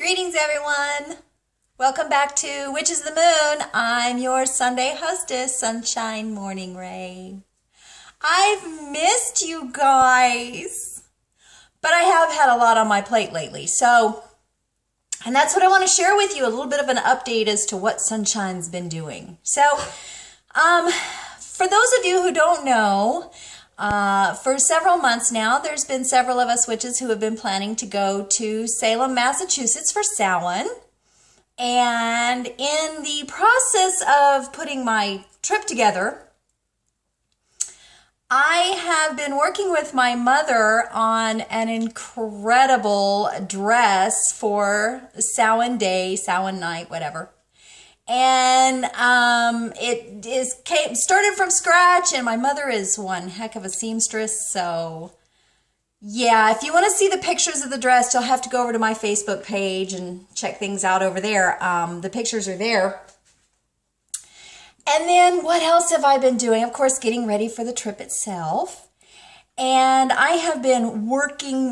Greetings, everyone. Welcome back to Witches of the Moon. I'm your Sunday hostess, Sunshine Morning Ray. I've missed you guys, but I have had a lot on my plate lately. And that's what I want to share with you, a little bit of an update as to what Sunshine's been doing. For those of you who don't know, for several months now, there's been several of us witches who have been planning to go to Salem, Massachusetts for Samhain. And in the process of putting my trip together, I have been working with my mother on an incredible dress for Samhain day, Samhain night, whatever. And started from scratch, and my mother is one heck of a seamstress. So yeah, if you want to see the pictures of the dress, you'll have to go over to my Facebook page and check things out over there. The pictures are there. And then what else have I been doing? Of course, getting ready for the trip itself. And I have been working,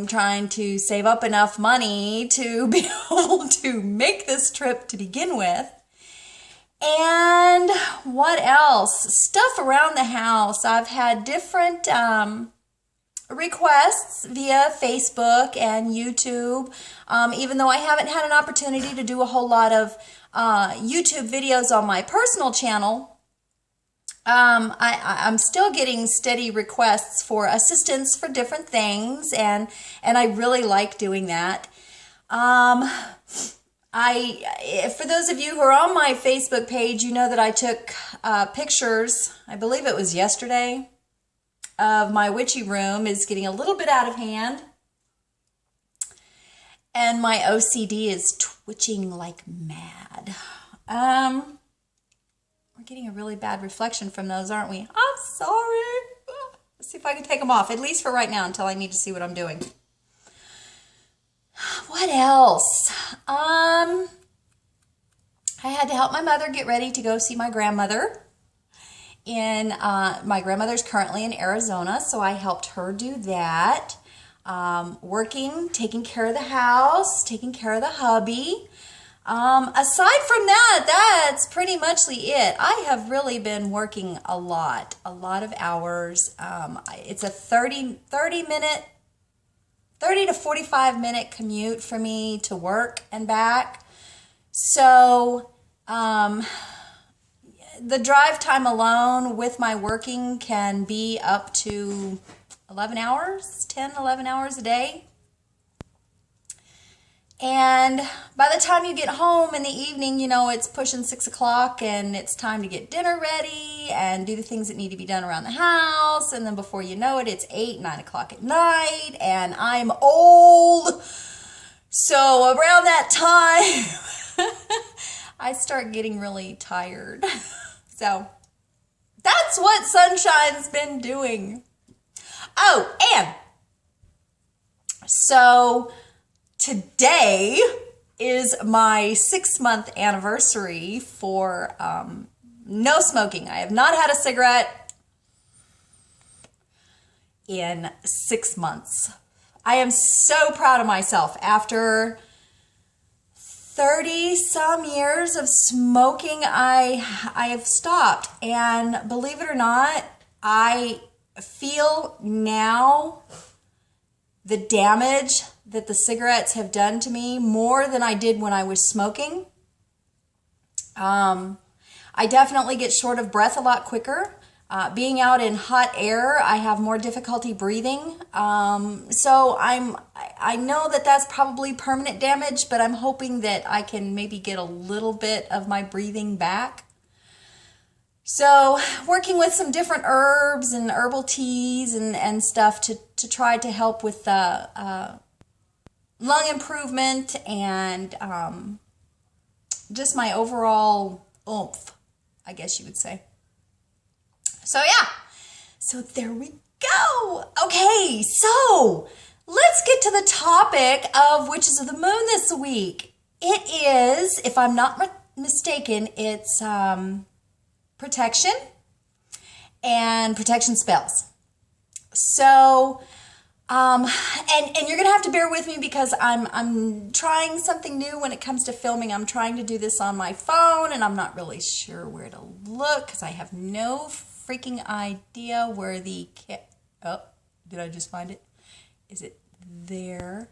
trying to save up enough money to be able to make this trip to begin with. And what else? Stuff around the house. I've had different requests via Facebook and YouTube. Even though I haven't had an opportunity to do a whole lot of YouTube videos on my personal channel, I'm still getting steady requests for assistance for different things, and I really like doing that. For those of you who are on my Facebook page, you know that I took pictures, I believe it was yesterday, of my witchy room is getting a little bit out of hand, and my OCD is twitching like mad. We're getting a really bad reflection from those, aren't we? I'm sorry. Let's see if I can take them off, at least for right now, until I need to see what I'm doing. What else? I had to help my mother get ready to go see my grandmother. My grandmother's currently in Arizona, so I helped her do that. Working, taking care of the house, taking care of the hubby. Aside from that, that's pretty much it. I have really been working a lot of hours. It's a 30 to 45 minute commute for me to work and back. So, the drive time alone with my working can be up to 11 hours a day. And by the time you get home in the evening, you know, it's pushing 6 o'clock and it's time to get dinner ready and do the things that need to be done around the house. And then before you know it, it's 8, 9 o'clock at night, and I'm old. So around that time, I start getting really tired. So that's what Sunshine's been doing. Oh, and so today is my 6-month anniversary for no smoking. I have not had a cigarette in 6 months. I am so proud of myself. After 30 some years of smoking, I have stopped. And believe it or not, I feel now the damage that the cigarettes have done to me more than I did when I was smoking. I definitely get short of breath a lot quicker. Being out in hot air, I have more difficulty breathing. So I know that that's probably permanent damage, but I'm hoping that I can maybe get a little bit of my breathing back. So working with some different herbs and herbal teas and stuff to try to help with the lung improvement and just my overall oomph, I guess you would say. So yeah, so there we go. Okay, so let's get to the topic of Witches of the Moon this week. It is, if I'm not mistaken, it's protection and protection spells. So And you're gonna have to bear with me because I'm trying something new when it comes to filming. I'm trying to do this on my phone, and I'm not really sure where to look because I have no freaking idea where the oh, did I just find it? Is it there?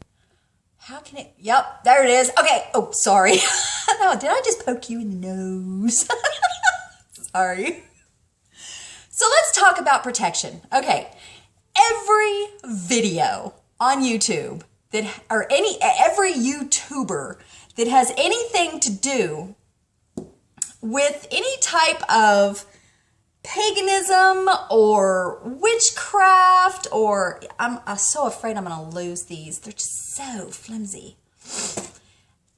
How can it? Yep, there it is. Okay. Oh, sorry. No, did I just poke you in the nose? Sorry. So let's talk about protection. Okay. Every video on YouTube that, or every YouTuber that has anything to do with any type of paganism or witchcraft, or I'm so afraid I'm going to lose these. They're just so flimsy.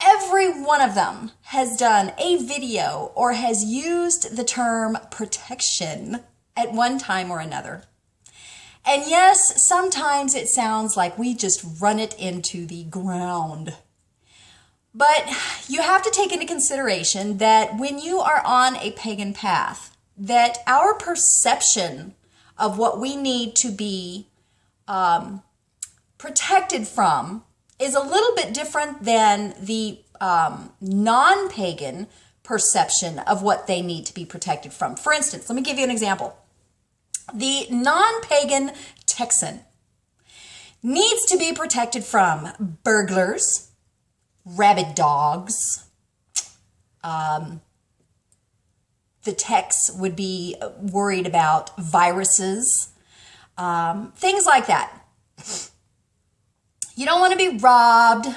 Every one of them has done a video or has used the term protection at one time or another. And yes, sometimes it sounds like we just run it into the ground. But you have to take into consideration that when you are on a pagan path, that our perception of what we need to be protected from is a little bit different than the non-pagan perception of what they need to be protected from. For instance, let me give you an example. The non-pagan Texan needs to be protected from burglars, rabid dogs. The Tex would be worried about viruses, things like that. You don't want to be robbed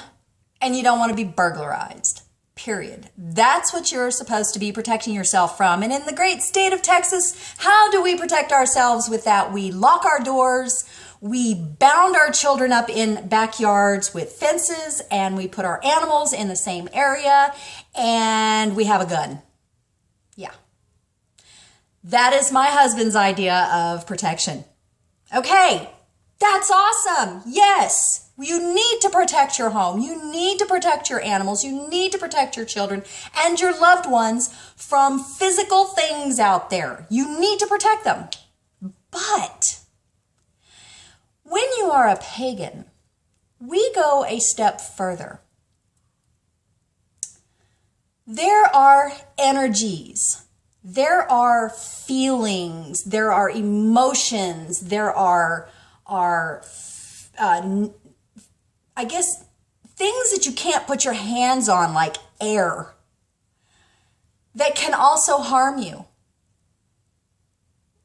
and you don't want to be burglarized. Period. That's what you're supposed to be protecting yourself from. And in the great state of Texas, how do we protect ourselves with that? We lock our doors, we bound our children up in backyards with fences, and we put our animals in the same area, and we have a gun. Yeah. That is my husband's idea of protection. Okay, that's awesome. Yes. You need to protect your home. You need to protect your animals. You need to protect your children and your loved ones from physical things out there. You need to protect them. But when you are a pagan, we go a step further. There are energies. There are feelings. There are emotions. There are I guess, things that you can't put your hands on, like air, that can also harm you.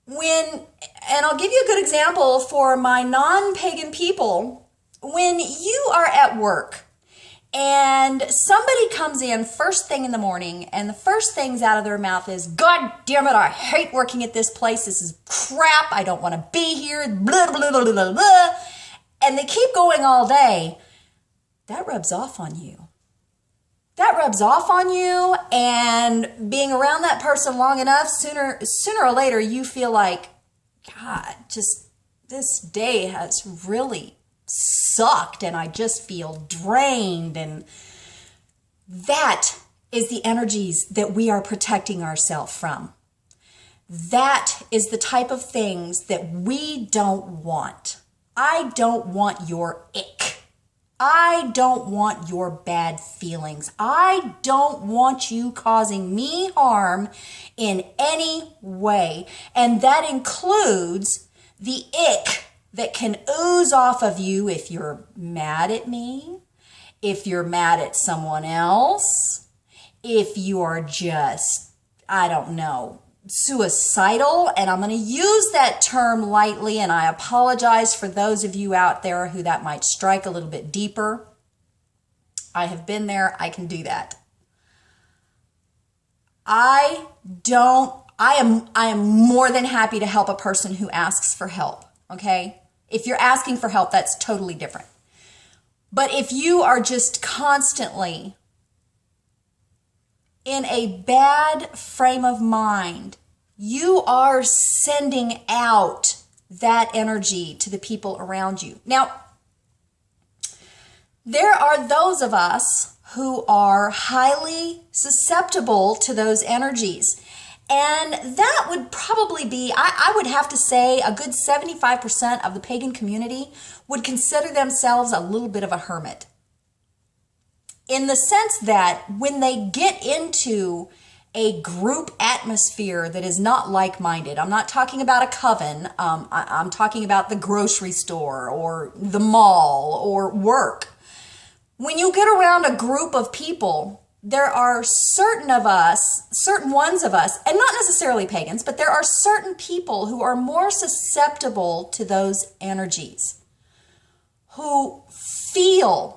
And I'll give you a good example for my non-pagan people. When you are at work and somebody comes in first thing in the morning and the first things out of their mouth is, God damn it, I hate working at this place. This is crap. I don't want to be here. Blah, blah, blah, blah, blah. And they keep going all day, that rubs off on you. That rubs off on you, and being around that person long enough, sooner or later, you feel like, God, just this day has really sucked, and I just feel drained. And that is the energies that we are protecting ourselves from. That is the type of things that we don't want. I don't want your ick. I don't want your bad feelings. I don't want you causing me harm in any way. And that includes the ick that can ooze off of you if you're mad at me, if you're mad at someone else, if you are just, I don't know, suicidal. And I'm going to use that term lightly, and I apologize for those of you out there who that might strike a little bit deeper. I have been there. I can do that. I am more than happy to help a person who asks for help. Okay? If you're asking for help, that's totally different. But if you are just constantly in a bad frame of mind, you are sending out that energy to the people around you. Now, there are those of us who are highly susceptible to those energies. And that would probably be, I would have to say, a good 75% of the pagan community would consider themselves a little bit of a hermit. In the sense that when they get into a group atmosphere that is not like-minded, I'm not talking about a coven, I'm talking about the grocery store or the mall or work. When you get around a group of people, there are certain ones of us, and not necessarily pagans, but there are certain people who are more susceptible to those energies, who feel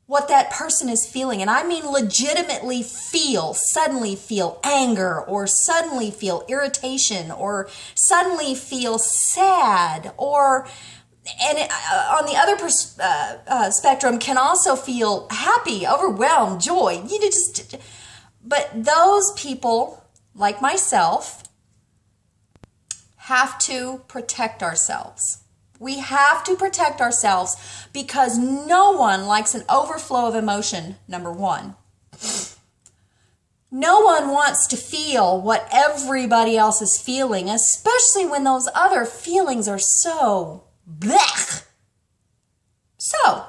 what that person is feeling. And I mean legitimately suddenly feel anger, or suddenly feel irritation, or suddenly feel sad, or on the other spectrum can also feel happy, overwhelmed, joy. But those people, like myself, have to protect ourselves. We have to protect ourselves because no one likes an overflow of emotion, number one. No one wants to feel what everybody else is feeling, especially when those other feelings are so blech. So,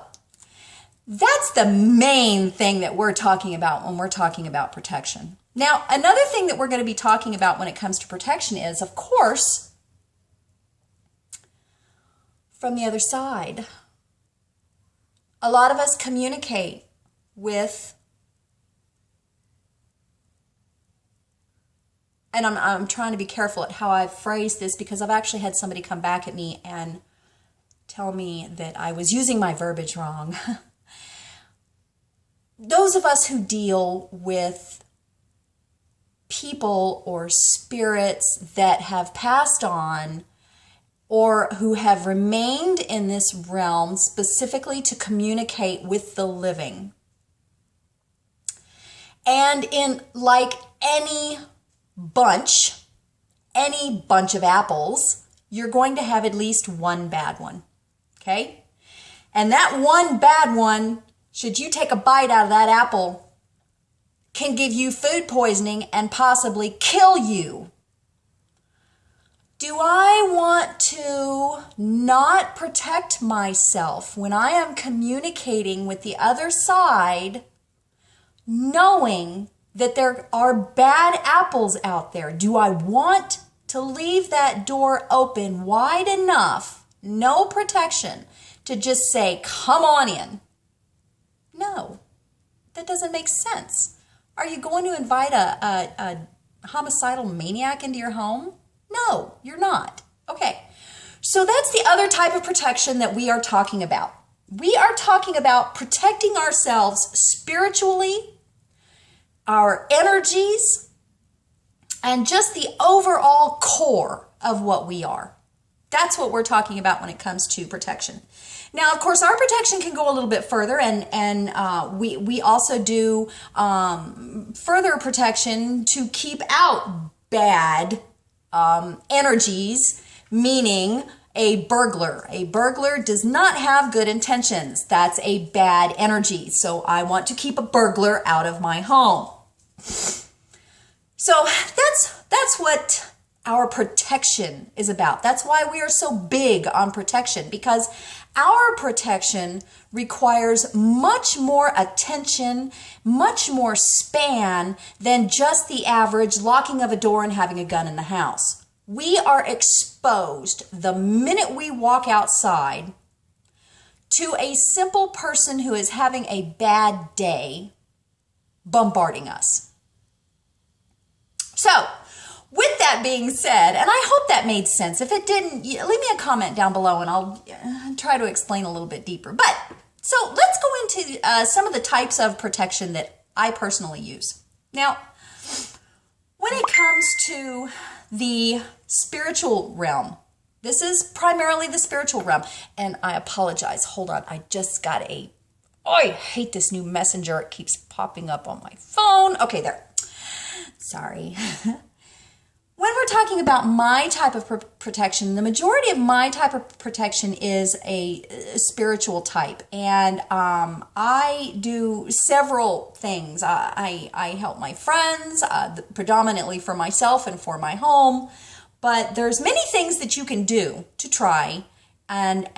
that's the main thing that we're talking about when we're talking about protection. Now, another thing that we're going to be talking about when it comes to protection is, of course, from the other side. A lot of us communicate with, and I'm trying to be careful at how I phrase this because I've actually had somebody come back at me and tell me that I was using my verbiage wrong. Those of us who deal with people or spirits that have passed on or who have remained in this realm specifically to communicate with the living. And in like any bunch of apples, you're going to have at least one bad one. Okay? And that one bad one, should you take a bite out of that apple, can give you food poisoning and possibly kill you. Do I want to not protect myself when I am communicating with the other side, knowing that there are bad apples out there? Do I want to leave that door open wide enough, no protection, to just say, come on in? No, that doesn't make sense. Are you going to invite a homicidal maniac into your home? No, you're not. Okay, so that's the other type of protection that we are talking about. We are talking about protecting ourselves spiritually, our energies, and just the overall core of what we are. That's what we're talking about when it comes to protection. Now, of course, our protection can go a little bit further, and we also do further protection to keep out bad energies, meaning a burglar. A burglar does not have good intentions. That's a bad energy. So I want to keep a burglar out of my home. So that's what our protection is about. That's why we are so big on protection, because our protection requires much more attention, much more span than just the average locking of a door and having a gun in the house. We are exposed the minute we walk outside to a simple person who is having a bad day bombarding us. So, with that being said, and I hope that made sense. If it didn't, leave me a comment down below and I'll try to explain a little bit deeper. But, so let's go into some of the types of protection that I personally use. Now, when it comes to the spiritual realm, this is primarily the spiritual realm. And I apologize. Hold on. I just got I hate this new messenger. It keeps popping up on my phone. Okay, there. Sorry. When we're talking about my type of protection, the majority of my type of protection is a spiritual type, and I do several things. I help my friends, predominantly for myself and for my home, but there's many things that you can do to try and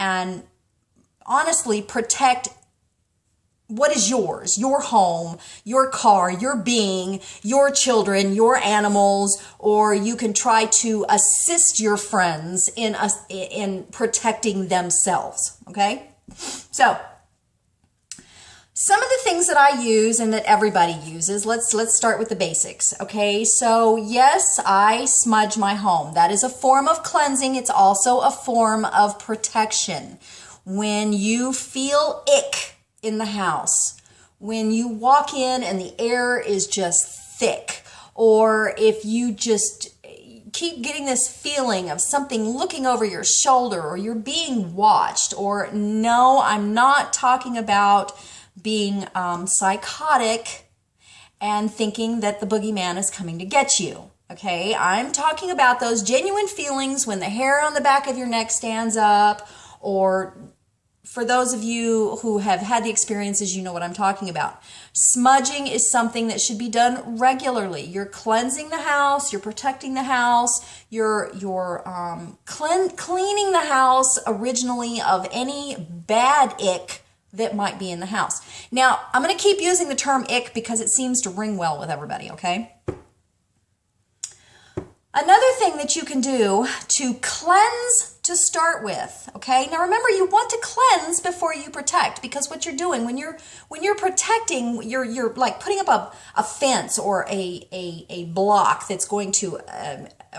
honestly protect what is yours, your home, your car, your being, your children, your animals, or you can try to assist your friends in protecting themselves, okay? So, some of the things that I use and that everybody uses, let's start with the basics, okay? So, yes, I smudge my home. That is a form of cleansing. It's also a form of protection. When you feel ick in the house, when you walk in and the air is just thick, or if you just keep getting this feeling of something looking over your shoulder, or you're being watched, or no, I'm not talking about being psychotic and thinking that the boogeyman is coming to get you. Okay, I'm talking about those genuine feelings when the hair on the back of your neck stands up, or for those of you who have had the experiences, you know what I'm talking about. Smudging is something that should be done regularly. You're cleansing the house, you're protecting the house, you're cleaning the house originally of any bad ick that might be in the house. Now, I'm going to keep using the term ick because it seems to ring well with everybody, okay? Another thing that you can do to cleanse to start with, okay? Now remember, you want to cleanse before you protect, because what you're doing when you're protecting, you're like putting up a fence or a block that's going to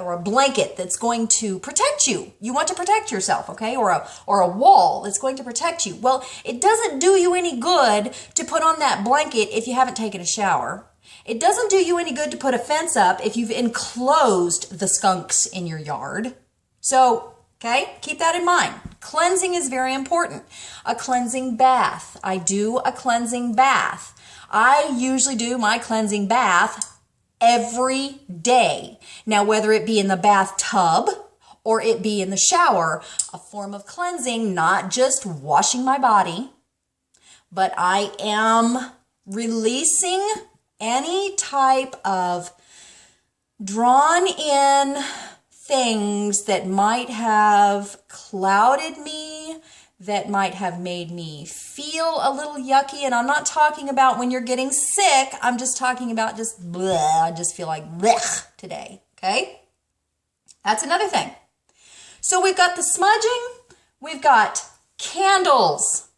or a blanket that's going to protect you. You want to protect yourself, okay? Or a wall that's going to protect you. Well, it doesn't do you any good to put on that blanket if you haven't taken a shower. It doesn't do you any good to put a fence up if you've enclosed the skunks in your yard. So, okay, keep that in mind. Cleansing is very important. A cleansing bath. I do a cleansing bath. I usually do my cleansing bath every day. Now, whether it be in the bathtub or it be in the shower, a form of cleansing, not just washing my body, but I am releasing any type of drawn in things that might have clouded me, that might have made me feel a little yucky. And I'm not talking about when you're getting sick. I'm just talking about just bleh. I just feel like bleh today, okay? That's another thing. So we've got the smudging. We've got candles.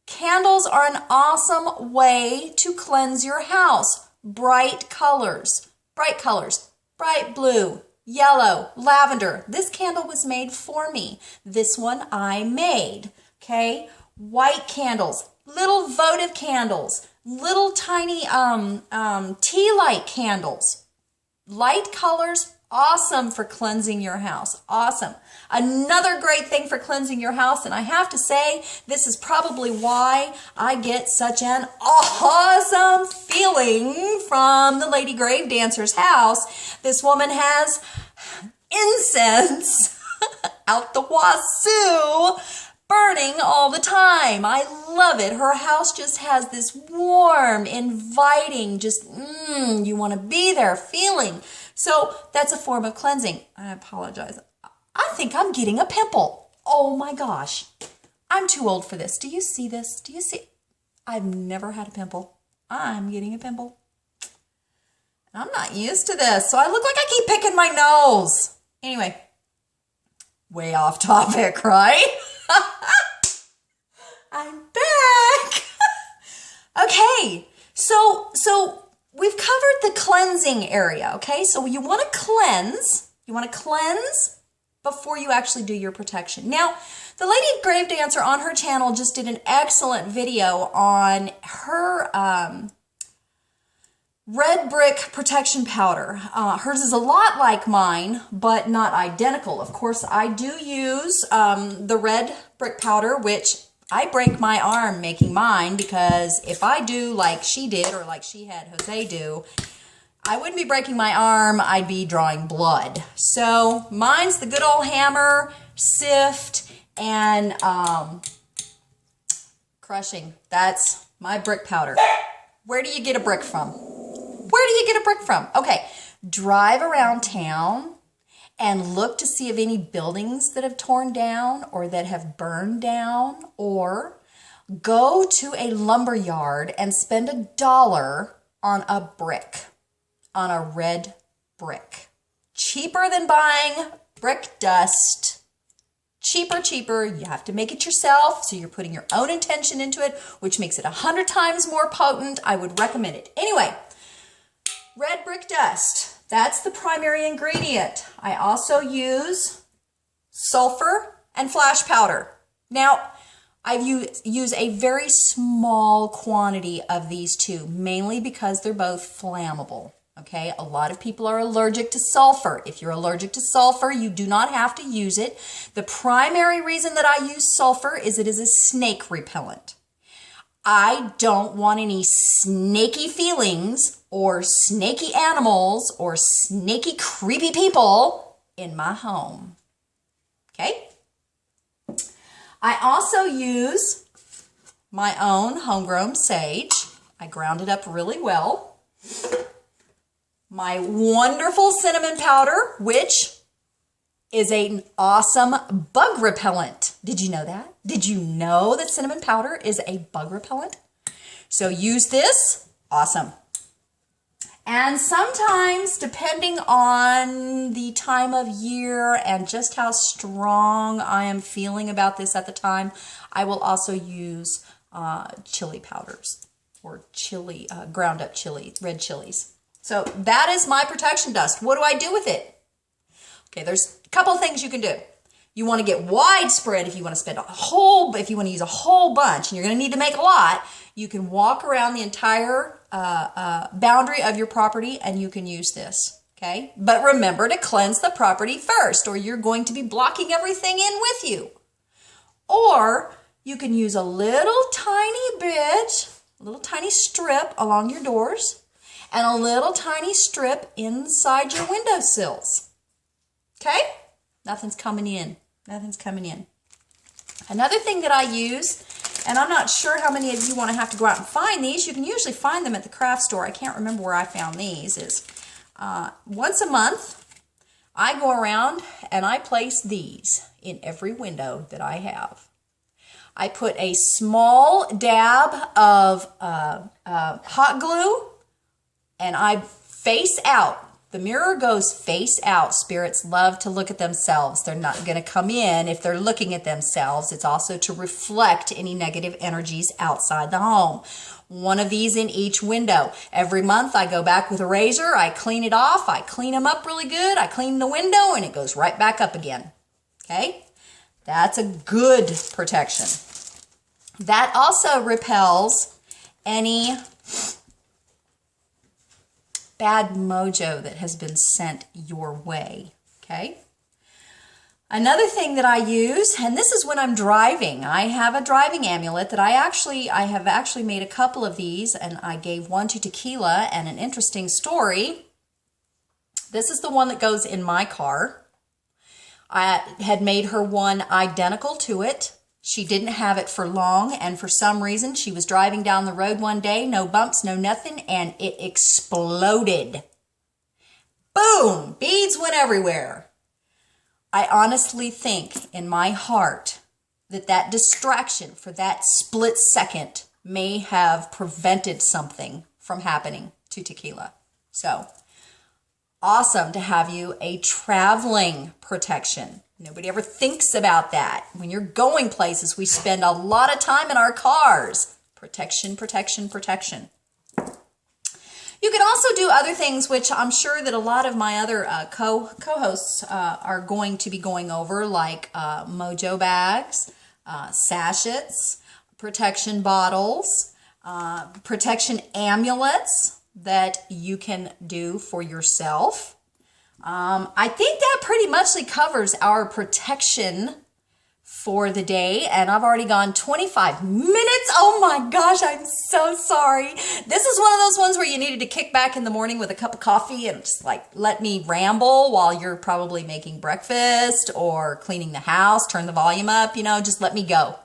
Candles are an awesome way to cleanse your house. Bright colors, bright blue, yellow, lavender. This candle was made for me. This one I made, okay? White candles, little votive candles, little tiny tea light candles. Light colors, awesome for cleansing your house. Awesome. Another great thing for cleansing your house, and I have to say, this is probably why I get such an awesome feeling from the Lady Grave Dancer's house. This woman has incense out the wazoo, burning all the time. I love it. Her house just has this warm, inviting, just you want to be there feeling. So that's a form of cleansing. I apologize. I think I'm getting a pimple. Oh my gosh. I'm too old for this. Do you see this? Do you see? I've never had a pimple. I'm getting a pimple. I'm not used to this, so I look like I keep picking my nose. Anyway, way off topic, right? I'm back. Okay, so we've covered the cleansing area, okay? So you want to cleanse. You want to cleanse before you actually do your protection. Now, the Lady Grave Dancer on her channel just did an excellent video on her red brick protection powder. Hers is a lot like mine, but not identical. Of course, I do use the red brick powder, which I break my arm making mine, because if I do like she did or like she had Jose do, I wouldn't be breaking my arm, I'd be drawing blood. So mine's the good old hammer, sift, and crushing. That's my brick powder. Where do you get a brick from? Where do you get a brick from? Okay, drive around town and look to see if any buildings that have torn down or that have burned down, or go to a lumber yard and spend $1 on a brick, on a red brick. Cheaper than buying brick dust. Cheaper. You have to make it yourself, so you're putting your own intention into it, which makes it 100 times more potent. I would recommend it. Anyway, red brick dust. That's the primary ingredient. I also use sulfur and flash powder. Now, I use a very small quantity of these two, mainly because they're both flammable. Okay, a lot of people are allergic to sulfur. If you're allergic to sulfur, you do not have to use it. The primary reason that I use sulfur is it is a snake repellent. I don't want any snaky feelings or snaky animals or snaky creepy people in my home. Okay? I also use my own homegrown sage. I ground it up really well. My wonderful cinnamon powder, which is an awesome bug repellent. Did you know that? Did you know that cinnamon powder is a bug repellent? So use this. Awesome. And sometimes, depending on the time of year and just how strong I am feeling about this at the time, I will also use chili powders or chili, ground up chili, red chilies. So that is my protection dust. What do I do with it? Okay, there's a couple things you can do. You want to get widespread if you want to spend if you want to use a whole bunch, and you're going to need to make a lot. You can walk around the entire boundary of your property and you can use this, okay? But remember to cleanse the property first, or you're going to be blocking everything in with you. Or you can use a little tiny bit, a little tiny strip along your doors, and a little tiny strip inside your windowsills. Okay? Nothing's coming in. Nothing's coming in. Another thing that I use, and I'm not sure how many of you want to have to go out and find these. You can usually find them at the craft store. I can't remember where I found these. Is once a month, I go around and I place these in every window that I have. I put a small dab of hot glue, and I face out. The mirror goes face out. Spirits love to look at themselves. They're not going to come in if they're looking at themselves. It's also to reflect any negative energies outside the home. One of these in each window. Every month I go back with a razor. I clean it off. I clean them up really good. I clean the window and it goes right back up again. Okay? That's a good protection. That also repels any bad mojo that has been sent your way, okay? Another thing that I use, and this is when I'm driving, I have a driving amulet that I have actually made a couple of these, and I gave one to Tequila, and an interesting story. This is the one that goes in my car. I had made her one identical to it. She didn't have it for long, and for some reason, she was driving down the road one day, no bumps, no nothing, and it exploded. Boom! Beads went everywhere. I honestly think in my heart that that distraction for that split second may have prevented something from happening to Tequila. So, awesome to have you a traveling protection. Nobody ever thinks about that. When you're going places, we spend a lot of time in our cars. Protection, protection, protection. You can also do other things, which I'm sure that a lot of my other co-hosts are going to be going over, like mojo bags, sachets, protection bottles, protection amulets that you can do for yourself. I think that pretty muchly covers our protection for the day, and I've already gone 25 minutes. Oh my gosh, I'm so sorry. This is one of those ones where you needed to kick back in the morning with a cup of coffee and just like let me ramble while you're probably making breakfast or cleaning the house, turn the volume up, you know, just let me go.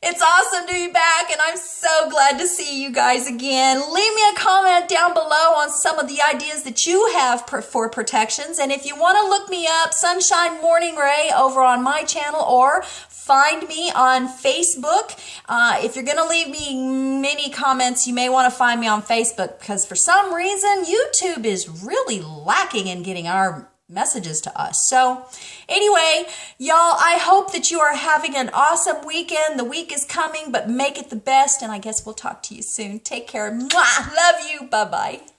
It's awesome to be back, and I'm so glad to see you guys again. Leave me a comment down below on some of the ideas that you have for protections. And if you want to look me up, Sunshine Morning Ray over on my channel, or find me on Facebook. If you're going to leave me many comments, you may want to find me on Facebook, because for some reason, YouTube is really lacking in getting our messages to us. So anyway, y'all, I hope that you are having an awesome weekend. The week is coming, but make it the best, and I guess we'll talk to you soon. Take care. Mwah! Love you. Bye-bye.